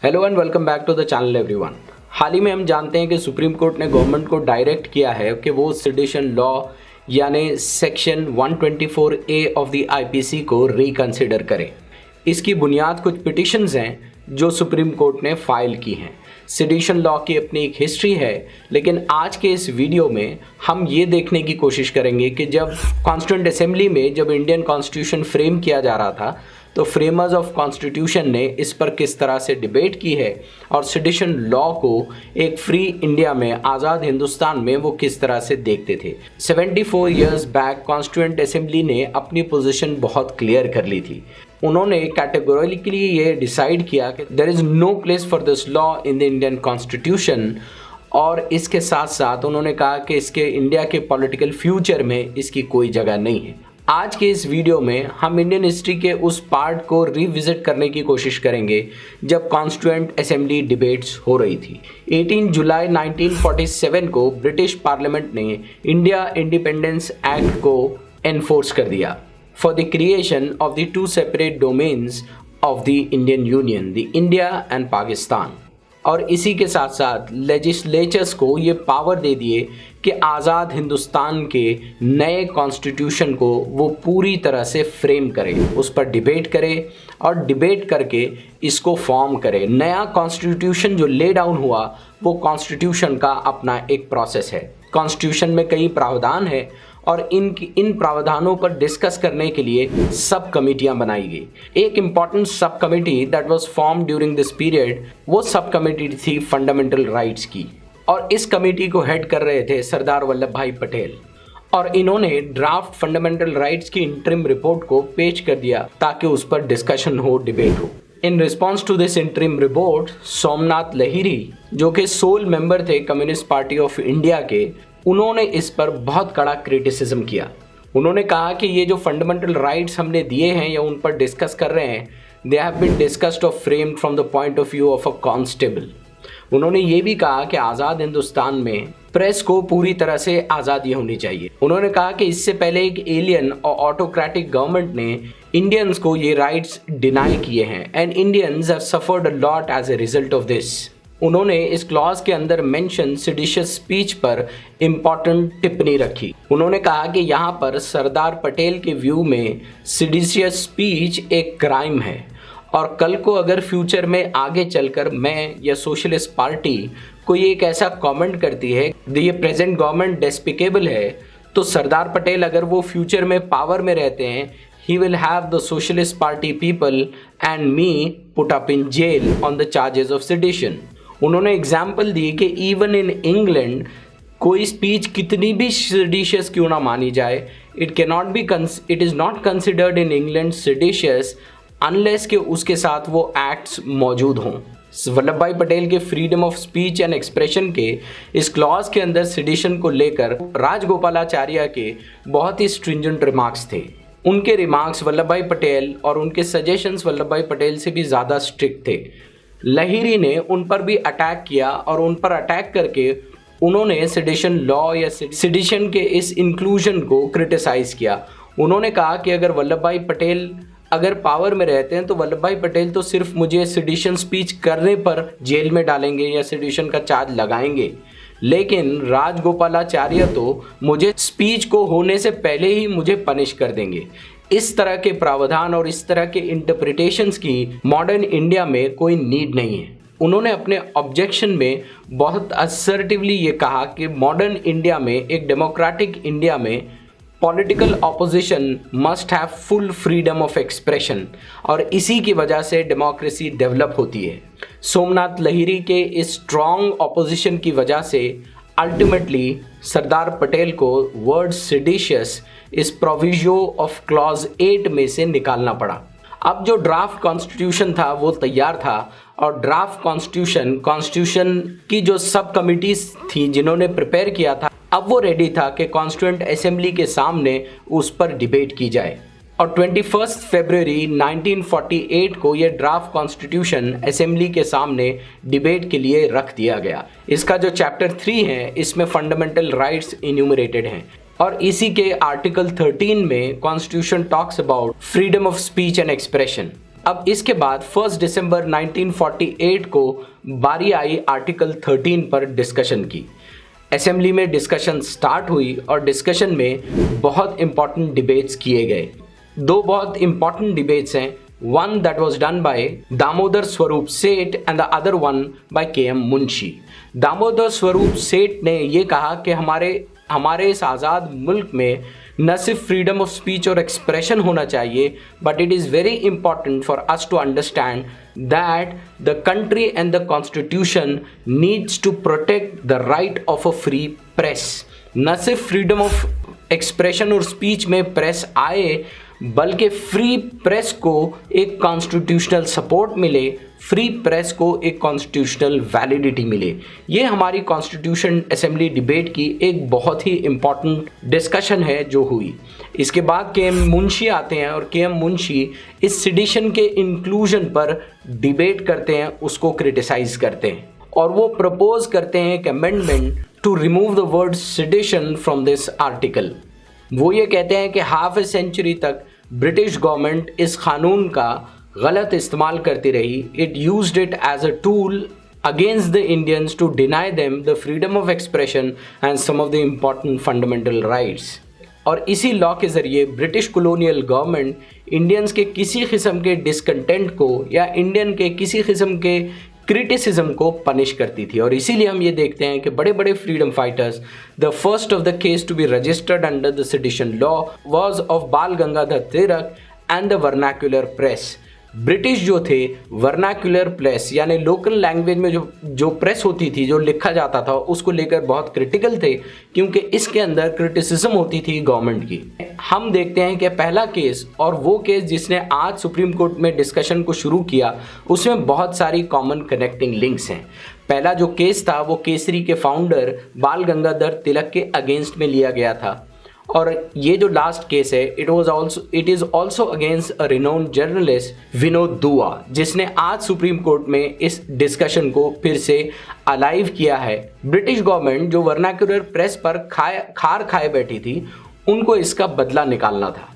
Hello and welcome back to the channel everyone. हाल ही में हम जानते हैं कि सुप्रीम कोर्ट ने गवर्नमेंट को डायरेक्ट किया है कि वो सेडिशन लॉ यानी section 124A of the IPC को रिकंसिडर करे। इसकी बुनियाद कुछ पिटिशंस हैं जो सुप्रीम कोर्ट ने फाइल की हैं। सेडिशन लॉ की अपनी एक हिस्ट्री है, लेकिन आज के इस वीडियो में हम ये देखने की कोशिश करेंगे कि जब कॉन्स्टिट्यूएंट असेंबली में जब इंडियन कॉन्स्टिट्यूशन फ्रेम किया जा रहा था तो फ्रेमर्स ऑफ कॉन्स्टिट्यूशन ने इस पर किस तरह से डिबेट की है और सेडिशन लॉ को एक फ्री इंडिया में, आज़ाद हिंदुस्तान में वो किस तरह से देखते थे। 74 इयर्स बैक कॉन्स्टिट्यूएंट असेंबली ने अपनी पोजीशन बहुत क्लियर कर ली थी। उन्होंने कैटेगोरिकली ये डिसाइड किया कि there is no place for this law in the Indian constitution, और इसके साथ साथ उन्होंने कहा कि इसके इंडिया के पॉलिटिकल फ्यूचर में इसकी कोई जगह नहीं है। आज के इस वीडियो में हम इंडियन हिस्ट्री के उस पार्ट को रिविजिट करने की कोशिश करेंगे जब कॉन्स्टिट्यूएंट असेंबली डिबेट्स हो रही थी। 18 जुलाई 1947 को ब्रिटिश पार्लियामेंट ने इंडिया इंडिपेंडेंस एक्ट को एनफोर्स कर दिया for the creation of the two separate domains of the Indian union, the India and Pakistan. और इसी के साथ साथ लेजिस्लेचर्स को ये पावर दे दिए कि आज़ाद हिंदुस्तान के नए कॉन्स्टिट्यूशन को वो पूरी तरह से फ्रेम करे, उस पर डिबेट करे और डिबेट करके इसको फॉर्म करे। नया कॉन्स्टिट्यूशन जो ले डाउन हुआ वो कॉन्स्टिट्यूशन का अपना एक प्रोसेस है। कॉन्स्टिट्यूशन में कई प्रावधान है और इन प्रावधानों पर डिस्कस करने के लिए सब कमेटियां बनाई गई। एक important sub committee that was form during this period, वो सब कमेटी थी फंडामेंटल राइट्स की, और इस कमेटी को हेड कर रहे थे सरदार वल्लभ भाई पटेल। और इन्होंने ड्राफ्ट फंडामेंटल राइट्स की इंटरिम रिपोर्ट को पेश कर दिया ताकि उस पर डिस्कशन हो, डिबेट हो। In response to this interim report, Somnath Lahiri जो कि सोल मेंबर थे कम्युनिस्ट पार्टी ऑफ इंडिया के, उन्होंने इस पर बहुत कड़ा क्रिटिसिज्म किया। उन्होंने कहा कि ये जो फंडामेंटल राइट्स हमने दिए हैं या उन पर डिस्कस कर रहे हैं, दे हैव बीन डिस्कस्ड और framed from the point of view of a constable. उन्होंने ये भी कहा कि आज़ाद हिंदुस्तान में प्रेस को पूरी तरह से आज़ादी होनी चाहिए। उन्होंने कहा कि इससे पहले एक एलियन और ऑटोक्रेटिक गवर्नमेंट ने इंडियंस को ये राइट्स डिनाई किए हैं and Indians have suffered a lot as a result of this. उन्होंने इस क्लॉज के अंदर मेंशन सेडिशियस स्पीच पर इम्पॉर्टेंट टिप्पणी रखी। उन्होंने कहा कि यहाँ पर सरदार पटेल के व्यू में सेडिशियस स्पीच एक क्राइम है और कल को अगर फ्यूचर में आगे चलकर मैं या सोशलिस्ट पार्टी कोई एक ऐसा कमेंट करती है ये प्रेजेंट गवर्नमेंट डेस्पिकेबल है, तो सरदार पटेल अगर वो फ्यूचर में पावर में रहते हैं, he will have the socialist party people and me put up in jail on the charges of sedition। उन्होंने एग्जाम्पल दी कि इवन इन इंग्लैंड कोई स्पीच कितनी भी सेडिशियस क्यों ना मानी जाए, it is not considered in England seditious unless के उसके साथ वो एक्ट्स मौजूद हों। वल्लभ भाई पटेल के freedom of speech and expression के इस क्लॉज के अंदर सेडिशन को लेकर राजगोपालाचार्य के बहुत ही स्ट्रिंजेंट रिमार्क्स थे। उनके रिमार्क्स वल्लभ भाई पटेल और उनके सजेशंस वल्लभ भाई पटेल से भी ज़्यादा स्ट्रिक्ट थे। लहिरी ने उन पर भी अटैक किया और उन पर अटैक करके उन्होंने सेडिशन लॉ या सेडिशन के इस इंक्लूजन को क्रिटिसाइज किया। उन्होंने कहा कि अगर वल्लभ भाई पटेल अगर पावर में रहते हैं तो वल्लभ भाई पटेल तो सिर्फ मुझे सेडिशन स्पीच करने पर जेल में डालेंगे या सेडिशन का चार्ज लगाएंगे, लेकिन राजगोपालाचार्य तो मुझे स्पीच को होने से पहले ही मुझे पनिश कर देंगे। इस तरह के प्रावधान और इस तरह के इंटरप्रिटेशंस की मॉडर्न इंडिया में कोई नीड नहीं है। उन्होंने अपने ऑब्जेक्शन में बहुत असर्टिवली ये कहा कि मॉडर्न इंडिया में, एक डेमोक्रेटिक इंडिया में, political opposition must have full freedom of expression और इसी की वजह से डेमोक्रेसी डेवलप होती है। सोमनाथ लहिरी के इस स्ट्रॉन्ग ऑपोजिशन की वजह से अल्टीमेटली सरदार पटेल को वर्ड सेडिशियस इस प्रोविजो ऑफ क्लॉज 8 में से निकालना पड़ा। अब जो ड्राफ्ट कॉन्स्टिट्यूशन था वो तैयार था और ड्राफ्ट कॉन्स्टिट्यूशन की जो सब कमिटीज थी जिन्होंने प्रिपेयर किया था, अब वो रेडी था कि कॉन्स्टिट्यूएंट असेंबली के सामने उस पर डिबेट की जाए। और 21 फरवरी 1948 को ये ड्राफ्ट कॉन्स्टिट्यूशन असेंबली के सामने डिबेट के लिए रख दिया गया। इसका जो चैप्टर 3 है इसमें फंडामेंटल राइट्स इन्यूमरेटेड हैं और इसी के आर्टिकल 13 में constitution talks about freedom of speech and expression. अब इसके बाद 1 दिसंबर 1948 को बारी आई आर्टिकल 13 पर डिस्कशन की। असेंबली में डिस्कशन स्टार्ट हुई और डिस्कशन में बहुत इंपॉर्टेंट डिबेट्स किए गए। दो बहुत इंपॉर्टेंट डिबेट्स हैं, one that was done by Damodar Swarup Seth and the other one by K.M. Munshi। Damodar स्वरूप सेठ ने ये कहा कि हमारे इस आज़ाद मुल्क में न सिर्फ फ्रीडम ऑफ स्पीच और एक्सप्रेशन होना चाहिए, but it is very important for us to understand that the country and the constitution needs to protect the right of a free press. न सिर्फ फ्रीडम ऑफ एक्सप्रेशन और speech में press आए, बल्कि free press को एक constitutional support मिले, free press को एक कॉन्स्टिट्यूशनल वैलिडिटी मिले। ये हमारी कॉन्स्टिट्यूशन असेंबली डिबेट की एक बहुत ही इम्पॉर्टेंट डिस्कशन है जो हुई। इसके बाद के.एम. मुंशी आते हैं और के.एम. मुंशी इस सिडिशन के इंक्लूजन पर डिबेट करते हैं, उसको क्रिटिसाइज करते हैं और वो प्रपोज करते हैं एक amendment to remove the word sedition from this article. वो ये कहते हैं कि हाफ ए सेंचुरी तक ब्रिटिश गवर्नमेंट इस कानून का गलत इस्तेमाल करती रही। It used it as a tool against the Indians to deny them the freedom of expression and some of the important fundamental rights. और इसी लॉ के ज़रिए ब्रिटिश कॉलोनियल गवर्नमेंट इंडियंस के किसी किस्म के डिसकंटेंट को या इंडियन के किसी किस्म के क्रिटिसिज्म को पनिश करती थी। और इसीलिए हम ये देखते हैं कि बड़े बड़े freedom fighters, the first of the case to be registered under the sedition law was of Bal Gangadhar Tilak and the vernacular press. British जो थे वर्नाक्युलर प्रेस यानी लोकल लैंग्वेज में जो प्रेस होती थी, जो लिखा जाता था, उसको लेकर बहुत क्रिटिकल थे क्योंकि इसके अंदर क्रिटिसिज्म होती थी गवर्नमेंट की। हम देखते हैं कि पहला केस और वो केस जिसने आज सुप्रीम कोर्ट में डिस्कशन को शुरू किया, उसमें बहुत सारी कॉमन कनेक्टिंग लिंक्स हैं। पहला जो केस था वो केसरी के फाउंडर बाल गंगाधर तिलक के अगेंस्ट में लिया गया था और ये जो लास्ट केस है it is also against a renowned journalist Vinod दुआ, जिसने आज सुप्रीम कोर्ट में इस डिस्कशन को फिर से अलाइव किया है। ब्रिटिश गवर्नमेंट जो वर्नाक्युलर प्रेस पर खार खाए बैठी थी, उनको इसका बदला निकालना था।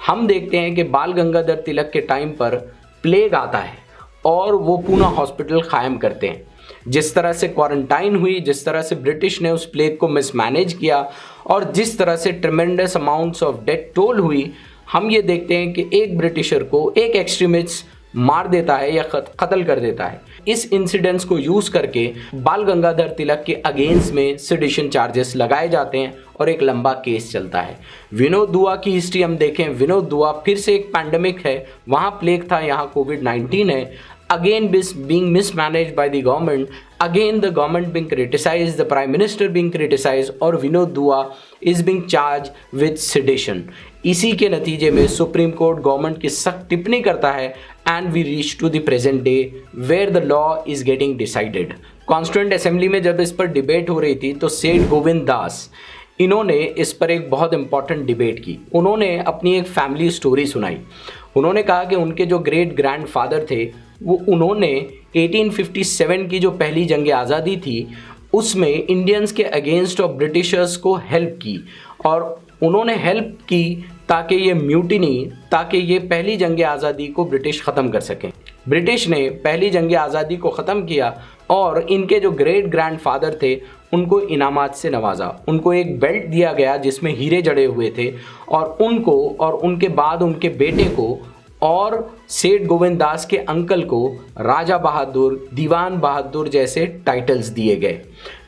हम देखते हैं कि बाल गंगाधर तिलक के टाइम पर प्लेग आता है और वो पूना हॉस्पिटल कायम करते हैं। जिस तरह से क्वारंटाइन हुई, जिस तरह से ब्रिटिश ने उस प्लेग को मिसमैनेज किया और जिस तरह से ट्रेमेंडस अमाउंट्स ऑफ डेथ टोल हुई, हम ये देखते हैं कि एक ब्रिटिशर को एक एक्सट्रीमिस्ट मार देता है या कत्ल कर देता है। इस इंसिडेंट्स को यूज़ करके बाल गंगाधर तिलक के अगेंस्ट में सेडिशन चार्जेस लगाए जाते हैं और एक लंबा केस चलता है। विनोद दुआ की हिस्ट्री हम देखें, विनोद दुआ फिर से एक पैंडमिक है, वहाँ प्लेग था, यहाँ कोविड-19 है। Again being mismanaged by the government, again the government being criticized, the prime minister being criticized और विनोद दुआ is being charged with sedition। इसी के नतीजे में सुप्रीम कोर्ट गवर्नमेंट की सख्त टिप्पणी करता है and we reach to the present day where the law is getting decided। Constituent assembly में जब इस पर डिबेट हो रही थी तो सेठ गोविंद दास, इन्होंने इस पर एक बहुत इंपॉर्टेंट डिबेट की। उन्होंने अपनी एक फैमिली स्टोरी सुनाई। उन्होंने कहा कि उनके जो ग्रेट ग्रैंड फादर थे वो उन्होंने 1857 की जो पहली जंग आज़ादी थी उसमें इंडियंस के अगेंस्ट ऑफ ब्रिटिशर्स को हेल्प की और उन्होंने हेल्प की ताकि ये म्यूटिनी, ताकि ये पहली जंग आज़ादी को ब्रिटिश ख़त्म कर सकें। ब्रिटिश ने पहली जंग आज़ादी को ख़त्म किया और इनके जो ग्रेट ग्रैंड फादर थे उनको इनामात से नवाजा। उनको एक बेल्ट दिया गया जिसमें हीरे जड़े हुए थे और उनको और उनके बाद उनके बेटे को और सेठ गोविंद दास के अंकल को राजा बहादुर, दीवान बहादुर जैसे टाइटल्स दिए गए।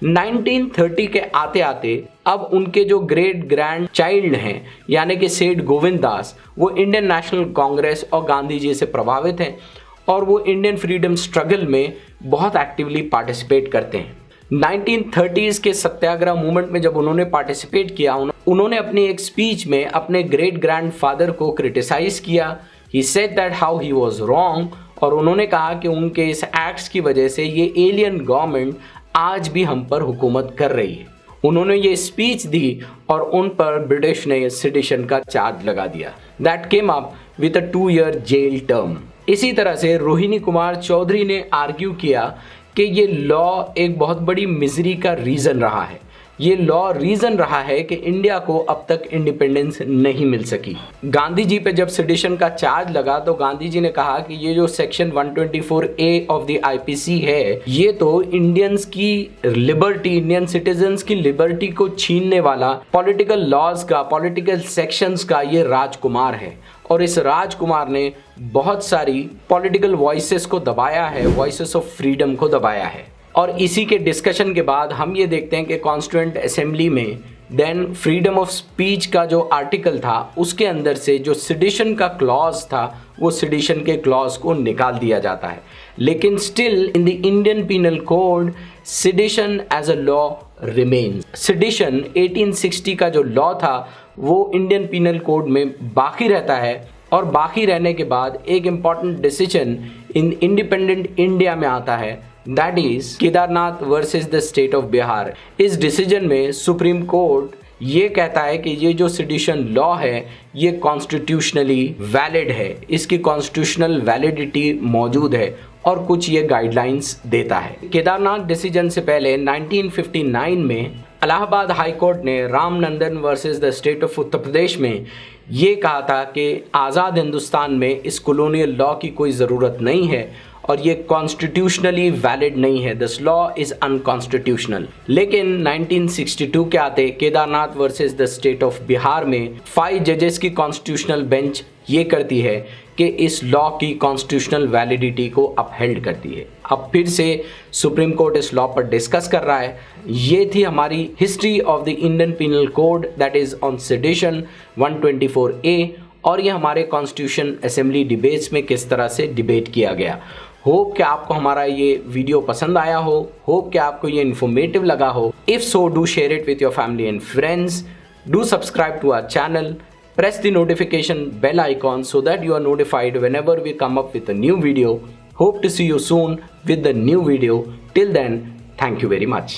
1930 के आते आते अब उनके जो ग्रेट ग्रैंड चाइल्ड हैं यानी कि सेठ गोविंद दास, वो इंडियन नेशनल कांग्रेस और गांधी जी से प्रभावित हैं और वो इंडियन फ्रीडम स्ट्रगल में बहुत एक्टिवली पार्टिसिपेट करते हैं। 1930s के सत्याग्रह मूवमेंट में जब उन्होंने पार्टिसिपेट किया, उन्होंने अपनी एक स्पीच में अपने ग्रेट ग्रैंड फादर को क्रिटिसाइज़ किया। He said that how he was wrong और उन्होंने कहा कि उनके इस एक्ट्स की वजह से ये एलियन गवर्नमेंट आज भी हम पर हुकूमत कर रही है। उन्होंने ये स्पीच दी और उन पर ब्रिटिश ने सेडिशन का चार्ज लगा दिया। That came up with a 2-year jail term। इसी तरह से रोहिणी कुमार चौधरी ने आर्ग्यू किया कि ये लॉ एक बहुत बड़ी मिजरी का रीज़न रहा है। ये लॉ रीजन रहा है कि इंडिया को अब तक इंडिपेंडेंस नहीं मिल सकी। गांधी जी पे जब सेडिशन का चार्ज लगा तो गांधी जी ने कहा कि ये जो section 124A of the IPC है, ये तो इंडियंस की लिबर्टी, इंडियन सिटीजन्स की लिबर्टी को छीनने वाला पॉलिटिकल लॉज का, पॉलिटिकल सेक्शंस का ये राजकुमार है। और इस राजकुमार ने बहुत सारी पॉलिटिकल वॉइसेस को दबाया है, वॉइसेस ऑफ फ्रीडम को दबाया है। और इसी के डिस्कशन के बाद हम ये देखते हैं कि कॉन्स्टिट्यूएंट असेंबली में देन फ्रीडम ऑफ स्पीच का जो आर्टिकल था उसके अंदर से जो सेडिशन का क्लॉज था वो सेडिशन के क्लॉज को निकाल दिया जाता है। लेकिन still in the Indian penal code sedition as a law remains. सेडिशन 1860 का जो लॉ था वो इंडियन पीनल कोड में बाकी रहता है। और बाकी रहने के बाद एक important decision in independent India में आता है, that is Kedarnath versus the state of Bihar. इस डिसीजन में सुप्रीम कोर्ट ये कहता है कि ये जो सेडिशन लॉ है ये कॉन्स्टिट्यूशनली वैलिड है, इसकी कॉन्स्टिट्यूशनल वैलिडिटी मौजूद है और कुछ ये गाइडलाइंस देता है। केदारनाथ डिसीजन से पहले 1959 में इलाहाबाद हाई कोर्ट ने Ramnandan versus the state of Uttar Pradesh में ये कहा था कि आज़ाद हिंदुस्तान में इस कॉलोनियल लॉ की कोई ज़रूरत नहीं है और ये कॉन्स्टिट्यूशनली वैलिड नहीं है, दिस लॉ इज़ अनकॉन्स्टिट्यूशनल। लेकिन 1962 के आते Kedarnath versus the state of Bihar में 5 जजेस की कॉन्स्टिट्यूशनल बेंच ये करती है कि इस लॉ की कॉन्स्टिट्यूशनल वैलिडिटी को अपहेल्ड करती है। अब फिर से सुप्रीम कोर्ट इस लॉ पर डिस्कस कर रहा है। ये थी हमारी history of the Indian penal code that is on sedition 124A और ये हमारे कॉन्स्टिट्यूशन असेंबली डिबेट्स में किस तरह से डिबेट किया गया। होप कि आपको हमारा ये वीडियो पसंद आया हो, होप कि आपको ये इन्फॉर्मेटिव लगा हो। If so do share it with your family and friends, do subscribe to our channel, press the notification bell icon so that you are notified whenever we come up with a new video. Hope to see you soon with the new video. Till then, thank you very much.